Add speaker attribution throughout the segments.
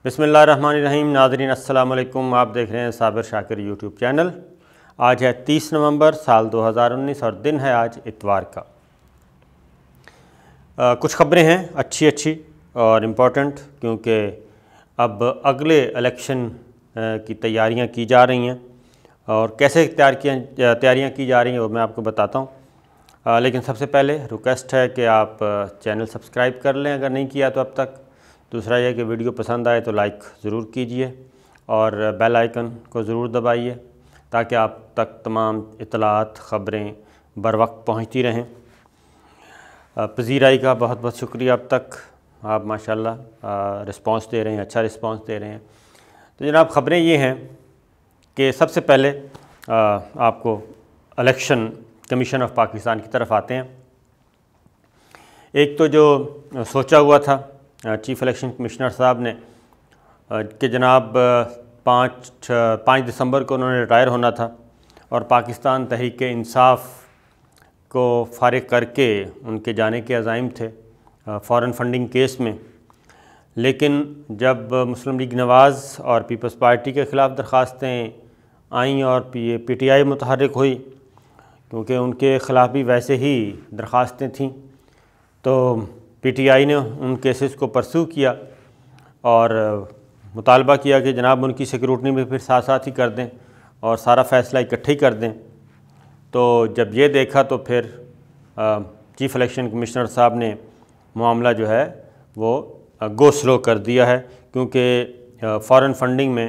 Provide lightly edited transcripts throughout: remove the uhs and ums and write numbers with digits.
Speaker 1: بسم اللہ الرحمن الرحیم۔ ناظرین السلام علیکم، آپ دیکھ رہے ہیں صابر شاکر یوٹیوب چینل۔ آج ہے 30 نومبر سال 2019 اور دن ہے آج اتوار کا۔ کچھ خبریں ہیں اچھی اور امپورٹنٹ، کیونکہ اب اگلے الیکشن کی تیاریاں کی جا رہی ہیں اور کیسے تیاریاں کی جا رہی ہیں وہ میں آپ کو بتاتا ہوں۔ لیکن سب سے پہلے ریکویسٹ ہے کہ آپ چینل سبسکرائب کر لیں اگر نہیں کیا تو اب تک۔ دوسرا یہ کہ ویڈیو پسند آئے تو لائک ضرور کیجئے اور بیل آئیکن کو ضرور دبائیے تاکہ آپ تک تمام اطلاعات خبریں بر وقت پہنچتی رہیں۔ پذیرائی کا بہت بہت شکریہ، اب تک آپ ماشاءاللہ رسپانس دے رہے ہیں، اچھا رسپانس دے رہے ہیں۔ تو جناب خبریں یہ ہیں کہ سب سے پہلے آپ کو الیکشن کمیشن آف پاکستان کی طرف آتے ہیں۔ ایک تو جو سوچا ہوا تھا چیف الیکشن کمشنر صاحب نے کہ جناب 5 دسمبر کو انہوں نے ریٹائر ہونا تھا اور پاکستان تحریک انصاف کو فارغ کر کے ان کے جانے کے عزائم تھے فارن فنڈنگ کیس میں، لیکن جب مسلم لیگ نواز اور پیپلز پارٹی کے خلاف درخواستیں آئیں اور پی ٹی آئی متحرک ہوئی، کیونکہ ان کے خلاف بھی ویسے ہی درخواستیں تھیں، تو پی ٹی آئی نے ان کیسز کو پرسو کیا اور مطالبہ کیا کہ جناب ان کی سیکیورٹی میں پھر ساتھ ہی کر دیں اور سارا فیصلہ اکٹھے ہی کر دیں۔ تو جب یہ دیکھا تو پھر چیف الیکشن کمشنر صاحب نے معاملہ جو ہے وہ گو سلو کر دیا ہے، کیونکہ فارن فنڈنگ میں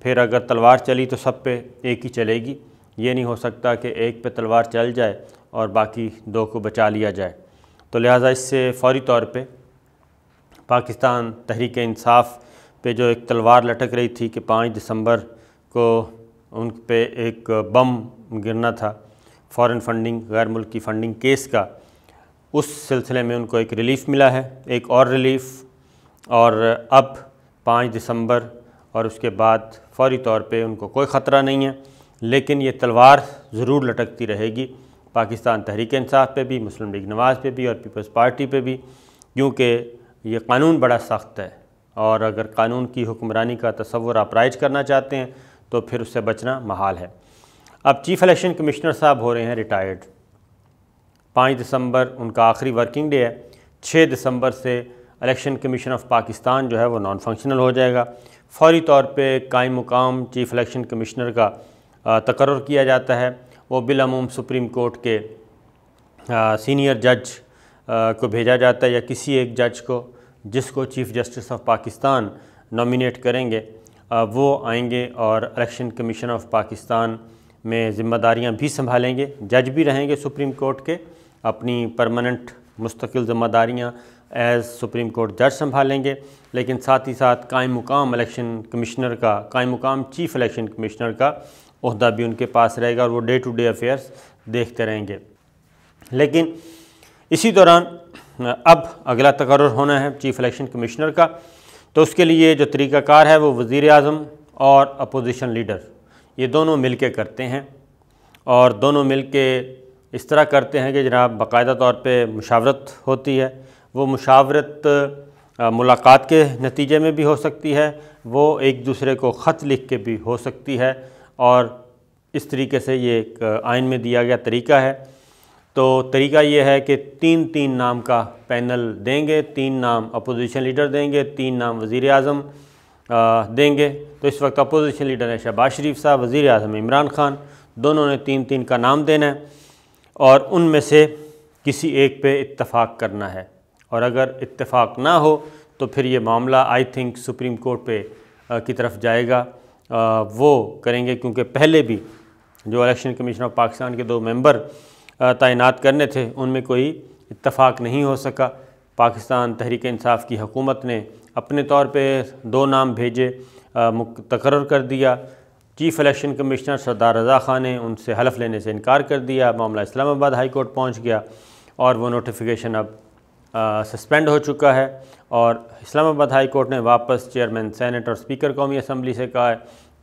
Speaker 1: پھر اگر تلوار چلی تو سب پہ ایک ہی چلے گی۔ یہ نہیں ہو سکتا کہ ایک پہ تلوار چل جائے اور باقی 2 کو بچا لیا جائے۔ تو لہٰذا اس سے فوری طور پہ پاکستان تحریک انصاف پہ جو ایک تلوار لٹک رہی تھی کہ 5 دسمبر کو ان پہ ایک بم گرنا تھا فارن فنڈنگ غیر ملکی فنڈنگ کیس کا، اس سلسلے میں ان کو ایک ریلیف ملا ہے، ایک اور ریلیف، اور اب 5 دسمبر اور اس کے بعد فوری طور پہ ان کو کوئی خطرہ نہیں ہے، لیکن یہ تلوار ضرور لٹکتی رہے گی پاکستان تحریک انصاف پہ بھی، مسلم لیگ نواز پہ بھی اور پیپلز پارٹی پہ بھی، کیونکہ یہ قانون بڑا سخت ہے اور اگر قانون کی حکمرانی کا تصور آپ رائج کرنا چاہتے ہیں تو پھر اس سے بچنا محال ہے۔ اب چیف الیکشن کمشنر صاحب ہو رہے ہیں ریٹائرڈ، 5 دسمبر ان کا آخری ورکنگ ڈے ہے۔ 6 دسمبر سے الیکشن کمیشن آف پاکستان جو ہے وہ نان فنکشنل ہو جائے گا۔ فوری طور پہ قائم مقام چیف الیکشن کمشنر کا تقرر کیا جاتا ہے، وہ بالعموم سپریم کورٹ کے سینئر جج کو بھیجا جاتا ہے یا کسی ایک جج کو جس کو chief justice of Pakistan nominate کریں گے، وہ آئیں گے اور الیکشن کمیشن آف پاکستان میں ذمہ داریاں بھی سنبھالیں گے، جج بھی رہیں گے سپریم کورٹ کے، اپنی پرماننٹ مستقل ذمہ داریاں ایز سپریم کورٹ جج سنبھالیں گے، لیکن ساتھ ہی ساتھ قائم مقام الیکشن کمشنر کا، قائم مقام چیف الیکشن کمشنر کا عہدہ بھی ان کے پاس رہے گا اور وہ ڈے ٹو ڈے افیئرس دیکھتے رہیں گے۔ لیکن اسی دوران اب اگلا تقرر ہونا ہے چیف الیکشن کمشنر کا، تو اس کے لیے جو طریقہ کار ہے وہ وزیر اعظم اور اپوزیشن لیڈر یہ دونوں مل کے کرتے ہیں، اور دونوں مل کے اس طرح کرتے ہیں کہ جناب باقاعدہ طور پہ مشاورت ہوتی ہے۔ وہ مشاورت ملاقات کے نتیجے میں بھی ہو سکتی ہے، وہ ایک دوسرے کو خط لکھ کے بھی ہو سکتی ہے، اور اس طریقے سے یہ ایک آئین میں دیا گیا طریقہ ہے۔ تو طریقہ یہ ہے کہ 3 نام کا پینل دیں گے، 3 نام اپوزیشن لیڈر دیں گے، 3 نام وزیر اعظم دیں گے۔ تو اس وقت اپوزیشن لیڈر ہے شہباز شریف صاحب، وزیر اعظم عمران خان، دونوں نے 3 کا نام دینا ہے اور ان میں سے کسی ایک پہ اتفاق کرنا ہے، اور اگر اتفاق نہ ہو تو پھر یہ معاملہ آئی تھنک سپریم کورٹ پہ کی طرف جائے گا، وہ کریں گے، کیونکہ پہلے بھی جو الیکشن کمیشن آف پاکستان کے 2 ممبر تعینات کرنے تھے ان میں کوئی اتفاق نہیں ہو سکا۔ پاکستان تحریک انصاف کی حکومت نے اپنے طور پہ 2 نام بھیجے، تقرر کر دیا، چیف الیکشن کمشنر سردار رضا خان نے ان سے حلف لینے سے انکار کر دیا، معاملہ اسلام آباد ہائی کورٹ پہنچ گیا اور وہ نوٹیفیکیشن اب سسپینڈ ہو چکا ہے، اور اسلام آباد ہائی کورٹ نے واپس چیئرمین سینٹ اور اسپیکر قومی اسمبلی سے کہا ہے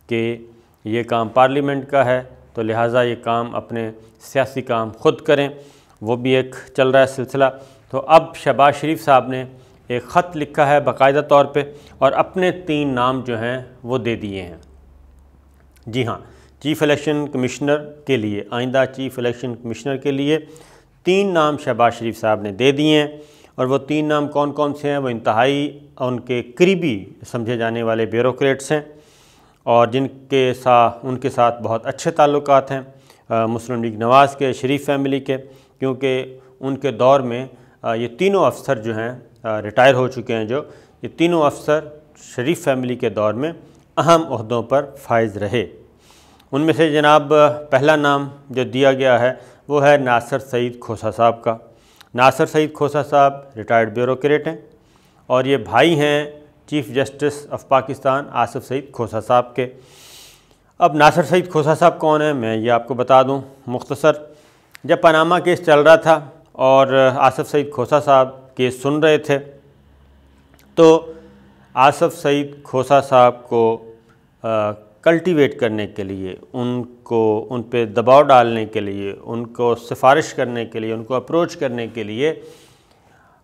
Speaker 1: کہ یہ کام پارلیمنٹ کا ہے، تو لہٰذا یہ کام اپنے سیاسی کام خود کریں، وہ بھی ایک چل رہا ہے سلسلہ۔ تو اب شہباز شریف صاحب نے ایک خط لکھا ہے باقاعدہ طور پہ اور اپنے 3 نام جو ہیں وہ دے دیے ہیں۔ جی ہاں، چیف الیکشن کمشنر کے لیے، آئندہ چیف الیکشن کمشنر کے لیے 3 نام شہباز شریف صاحب نے دے دیے ہیں، اور وہ 3 نام کون کون سے ہیں؟ وہ انتہائی ان کے قریبی سمجھے جانے والے بیوروکریٹس ہیں اور ان کے ساتھ بہت اچھے تعلقات ہیں مسلم لیگ نواز کے، شریف فیملی کے، کیونکہ ان کے دور میں یہ تینوں افسر جو ہیں ریٹائر ہو چکے ہیں، جو یہ تینوں افسر شریف فیملی کے دور میں اہم عہدوں پر فائز رہے۔ ان میں سے جناب پہلا نام جو دیا گیا ہے وہ ہے ناصر سعید کھوسہ صاحب کا۔ ناصر سعید کھوسہ صاحب ریٹائرڈ بیوروکریٹ ہیں اور یہ بھائی ہیں chief justice of Pakistan Asif Saeed Khosa صاحب کے۔ اب ناصر سعید کھوسہ صاحب کون ہیں، میں یہ آپ کو بتا دوں مختصر۔ جب پاناما کیس چل رہا تھا اور آصف سعید کھوسہ صاحب کیس سن رہے تھے تو آصف سعید کھوسہ صاحب کو کلٹیویٹ کرنے کے لیے، ان پہ دباؤ ڈالنے کے لیے، ان کو سفارش کرنے کے لیے، ان کو اپروچ کرنے کے لیے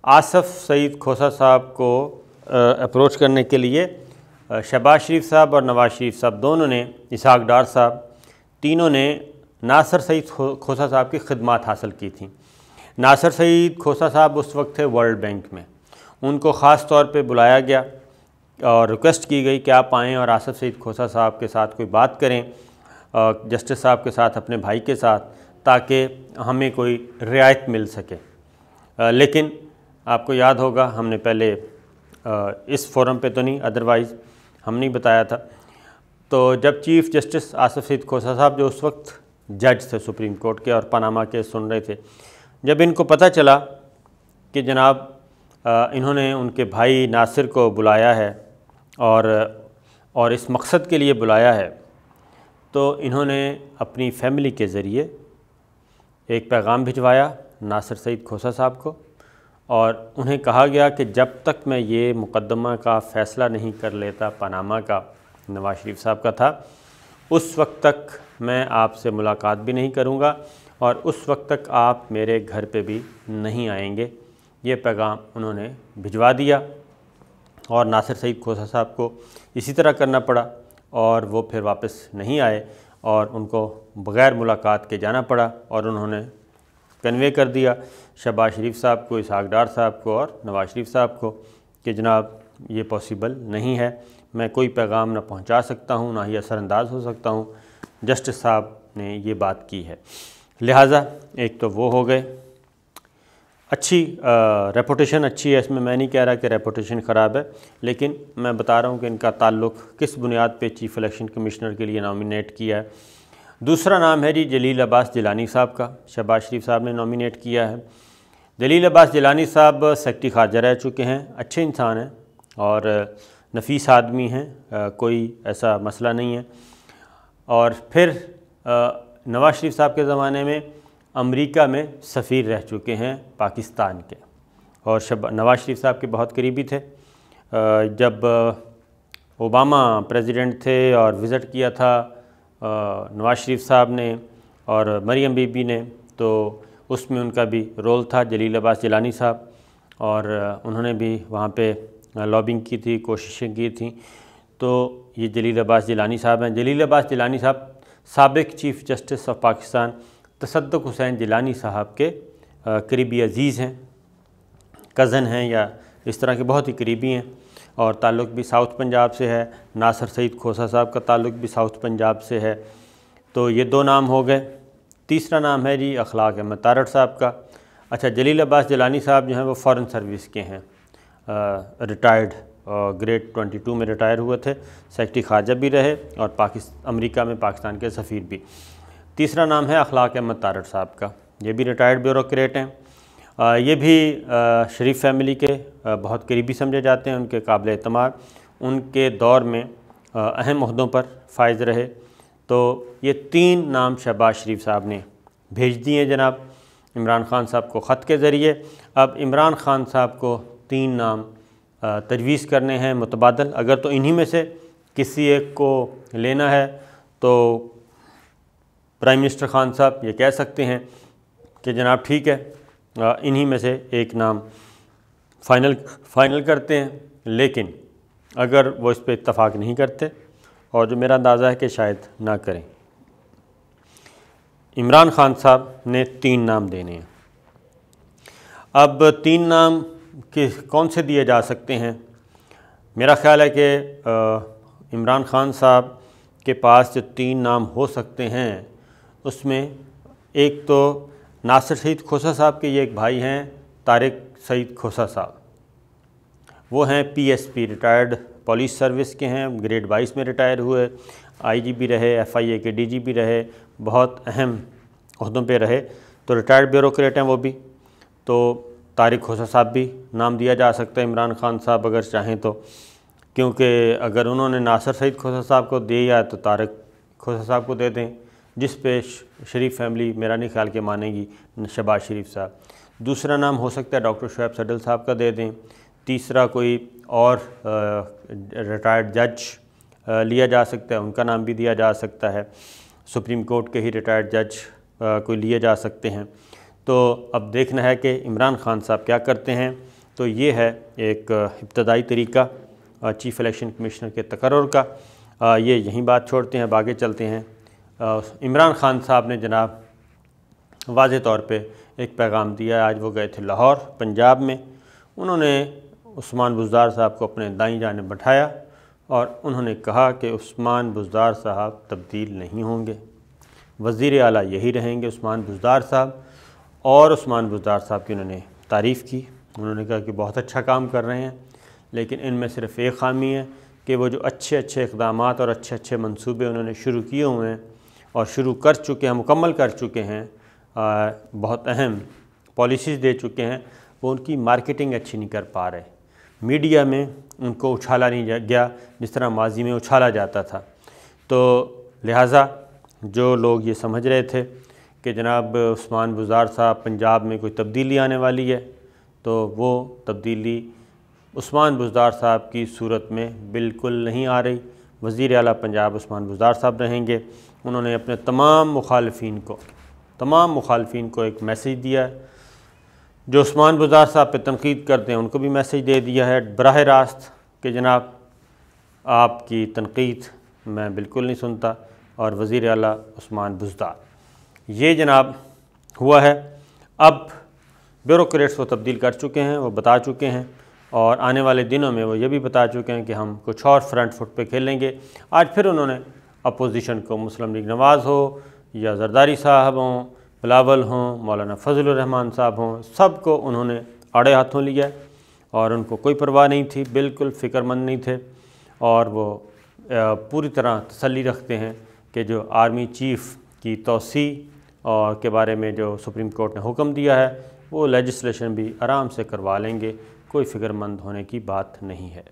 Speaker 1: آصف سعید کھوسہ صاحب کو اپروچ کرنے کے لیے شہباز شریف صاحب اور نواز شریف صاحب دونوں نے، اسحاق ڈار صاحب، تینوں نے ناصر سعید کھوسہ صاحب کی خدمات حاصل کی تھیں۔ ناصر سعید کھوسہ صاحب اس وقت تھے ورلڈ بینک میں، ان کو خاص طور پہ بلایا گیا اور ریکویسٹ کی گئی کہ آپ آئیں اور آصف سعید کھوسہ صاحب کے ساتھ کوئی بات کریں، جسٹس صاحب کے ساتھ، اپنے بھائی کے ساتھ، تاکہ ہمیں کوئی رعایت مل سکے۔ لیکن آپ کو یاد ہوگا ہم نے پہلے اس فورم پہ تو نہیں، ادروائز ہم نہیں بتایا تھا، تو جب چیف جسٹس آصف سعید کھوسہ صاحب جو اس وقت جج تھے سپریم کورٹ کے اور پاناما کیس سن رہے تھے، جب ان کو پتہ چلا کہ جناب انہوں نے ان کے بھائی ناصر کو بلایا ہے اور اس مقصد کے لیے بلایا ہے، تو انہوں نے اپنی فیملی کے ذریعے ایک پیغام بھجوایا ناصر سعید کھوسہ صاحب کو، اور انہیں کہا گیا کہ جب تک میں یہ مقدمہ کا فیصلہ نہیں کر لیتا، پاناما کا، نواز شریف صاحب کا تھا، اس وقت تک میں آپ سے ملاقات بھی نہیں کروں گا اور اس وقت تک آپ میرے گھر پہ بھی نہیں آئیں گے۔ یہ پیغام انہوں نے بھجوا دیا اور ناصر سعید کھوسہ صاحب کو اسی طرح کرنا پڑا اور وہ پھر واپس نہیں آئے اور ان کو بغیر ملاقات کے جانا پڑا، اور انہوں نے کنوے کر دیا شہباز شریف صاحب کو، اسحاق ڈار صاحب کو اور نواز شریف صاحب کو کہ جناب یہ پاسبل نہیں ہے، میں کوئی پیغام نہ پہنچا سکتا ہوں، نہ ہی اثر انداز ہو سکتا ہوں۔ جسٹس صاحب نے یہ بات کی ہے، لہٰذا ایک تو وہ ہو گئے۔ اچھی ریپوٹیشن اچھی ہے، اس میں نہیں کہہ رہا کہ ریپوٹیشن خراب ہے، لیکن میں بتا رہا ہوں کہ ان کا تعلق کس بنیاد پہ چیف الیکشن کمشنر کے لیے نامینیٹ کیا ہے۔ دوسرا نام ہے جی جلیل عباس جیلانی صاحب کا، شہباز شریف صاحب نے نامینیٹ کیا ہے۔ جلیل عباس جیلانی صاحب سیکرٹری خارجہ رہ چکے ہیں، اچھے انسان ہیں اور نفیس آدمی ہیں، کوئی ایسا مسئلہ نہیں ہے۔ اور پھر نواز شریف صاحب کے زمانے میں امریکہ میں سفیر رہ چکے ہیں پاکستان کے، اور نواز شریف صاحب کے بہت قریبی تھے۔ جب اوباما پریزیڈنٹ تھے اور وزٹ کیا تھا نواز شریف صاحب نے اور مریم بی بی نے، تو اس میں ان کا بھی رول تھا، جلیل عباس جیلانی صاحب، اور انہوں نے بھی وہاں پہ لابنگ کی تھی، کوششیں کی تھیں۔ تو یہ جلیل عباس جیلانی صاحب ہیں۔ جلیل عباس جیلانی صاحب سابق چیف جسٹس آف پاکستان تصدق حسین جیلانی صاحب کے قریبی عزیز ہیں، کزن ہیں یا اس طرح کے بہت ہی قریبی ہیں، اور تعلق بھی ساؤتھ پنجاب سے ہے۔ ناصر سعید کھوسہ صاحب کا تعلق بھی ساؤتھ پنجاب سے ہے۔ تو یہ 2 نام ہو گئے۔ تیسرا نام ہے جی اخلاق احمد تارڑ صاحب کا۔ اچھا، جلیل عباس جیلانی صاحب جو ہیں وہ فارن سروس کے ہیں، ریٹائرڈ، گریڈ 22 میں ریٹائر ہوئے تھے، سیکرٹری خارجہ بھی رہے اور امریکہ میں پاکستان کے سفیر بھی۔ تیسرا نام ہے اخلاق احمد تارڑ صاحب کا، یہ بھی ریٹائرڈ بیوروکریٹ ہیں، یہ بھی شریف فیملی کے بہت قریبی سمجھے جاتے ہیں، ان کے قابل اعتماد، ان کے دور میں اہم عہدوں پر فائز رہے۔ تو یہ 3 نام شہباز شریف صاحب نے بھیج دیے جناب عمران خان صاحب کو خط کے ذریعے۔ اب عمران خان صاحب کو 3 نام تجویز کرنے ہیں متبادل، اگر تو انہی میں سے کسی ایک کو لینا ہے تو پرائم منسٹر خان صاحب یہ کہہ سکتے ہیں کہ جناب ٹھیک ہے، انہی میں سے ایک نام فائنل کرتے ہیں، لیکن اگر وہ اس پہ اتفاق نہیں کرتے، اور جو میرا اندازہ ہے کہ شاید نہ کریں، عمران خان صاحب نے 3 نام دینے ہیں۔ اب 3 نام کون سے دیے جا سکتے ہیں؟ میرا خیال ہے کہ عمران خان صاحب کے پاس جو 3 نام ہو سکتے ہیں، اس میں ایک تو ناصر سعید کھوسہ صاحب کے یہ ایک بھائی ہیں، طارق سعید کھوسہ صاحب، وہ ہیں P S P, retired police service کے ہیں، گریڈ 22 میں ریٹائر ہوئے، آئی جی بھی رہے، ایف آئی اے کے ڈی جی بھی رہے، بہت اہم عہدوں پہ رہے، تو ریٹائرڈ بیوروکریٹ ہیں وہ بھی۔ تو طارق کھوسہ صاحب بھی نام دیا جا سکتا ہے عمران خان صاحب اگر چاہیں تو، کیونکہ اگر انہوں نے ناصر سعید کھوسہ صاحب کو دیا تو طارق کھوسہ صاحب کو دے دیں، جس پہ شریف فیملی میرا نہیں خیال کہ مانے گی، شہباز شریف صاحب۔ دوسرا نام ہو سکتا ہے ڈاکٹر شعیب صدر صاحب کا دے دیں۔ تیسرا کوئی اور ریٹائرڈ جج لیا جا سکتا ہے، ان کا نام بھی دیا جا سکتا ہے، سپریم کورٹ کے ہی ریٹائرڈ جج کوئی لیے جا سکتے ہیں۔ تو اب دیکھنا ہے کہ عمران خان صاحب کیا کرتے ہیں۔ تو یہ ہے ایک ابتدائی طریقہ چیف الیکشن کمشنر کے تقرر کا۔ یہ یہیں بات چھوڑتے ہیں، اب آگے چلتے ہیں۔ عمران خان صاحب نے جناب واضح طور پہ ایک پیغام دیا۔ آج وہ گئے تھے لاہور پنجاب میں، انہوں نے عثمان بزدار صاحب کو اپنے دائیں جانب بٹھایا اور انہوں نے کہا کہ عثمان بزدار صاحب تبدیل نہیں ہوں گے، وزیر اعلیٰ یہی رہیں گے عثمان بزدار صاحب۔ اور عثمان بزدار صاحب کی انہوں نے تعریف کی، انہوں نے کہا کہ بہت اچھا کام کر رہے ہیں، لیکن ان میں صرف ایک خامی ہے کہ وہ جو اچھے اقدامات اور اچھے منصوبے انہوں نے شروع کیے ہوئے ہیں اور شروع کر چکے ہیں، مکمل کر چکے ہیں، بہت اہم پالیسیز دے چکے ہیں، وہ ان کی مارکیٹنگ اچھی نہیں کر پا رہے، میڈیا میں ان کو اچھالا نہیں گیا جس طرح ماضی میں اچھالا جاتا تھا۔ تو لہٰذا جو لوگ یہ سمجھ رہے تھے کہ جناب عثمان بزدار صاحب پنجاب میں کوئی تبدیلی آنے والی ہے، تو وہ تبدیلی عثمان بزدار صاحب کی صورت میں بالکل نہیں آ رہی۔ وزیر اعلیٰ پنجاب عثمان بزدار صاحب رہیں گے۔ انہوں نے اپنے تمام مخالفین کو ایک میسیج دیا ہے، جو عثمان بزدار صاحب پہ تنقید کرتے ہیں ان کو بھی میسیج دے دیا ہے براہ راست کہ جناب آپ کی تنقید میں بالکل نہیں سنتا، اور وزیر اعلیٰ عثمان بزدار۔ یہ جناب ہوا ہے۔ اب بیوروکریٹس وہ تبدیل کر چکے ہیں، وہ بتا چکے ہیں، اور آنے والے دنوں میں وہ یہ بھی بتا چکے ہیں کہ ہم کچھ اور فرنٹ فٹ پہ کھیلیں گے۔ آج پھر انہوں نے اپوزیشن کو، مسلم لیگ نواز ہو یا زرداری صاحب ہوں، بلاول ہوں، مولانا فضل الرحمان صاحب ہوں، سب کو انہوں نے آڑے ہاتھوں لیا، اور ان کو کوئی پرواہ نہیں تھی، بالکل فکر مند نہیں تھے، اور وہ پوری طرح تسلی رکھتے ہیں کہ جو آرمی چیف کی توسیع اور کے بارے میں جو سپریم کورٹ نے حکم دیا ہے، وہ لیجسلیشن بھی آرام سے کروا لیں گے، کوئی فکر مند ہونے کی بات نہیں ہے۔